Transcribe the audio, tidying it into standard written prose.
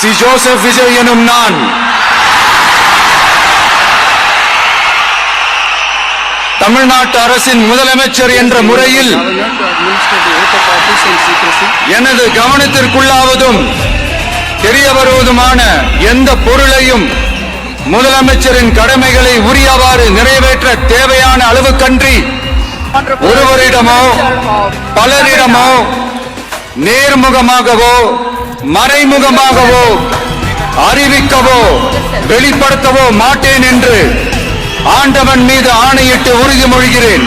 C Joseph Vijay எனும் நான் தமிழ்நாட்டு அரசின் முதலமைச்சர் என்ற முறையில் எனது கவனத்திற்குள்ளாவதும் தெரிய வருவதுமான எந்த பொருளையும் முதலமைச்சரின் கடமைகளை உரியவாறு நிறைவேற்ற தேவையான அளவுக்கன்றி ஒருவரிடமோ பலரிடமோ நேர்முகமாகவோ மறைமுகமாகவோ அறிவிக்கவோ வெளிப்படுத்தவோ மாட்டேன் என்று ஆண்டவன் மீது ஆணையிட்டு உறுதிமொழிகிறேன்.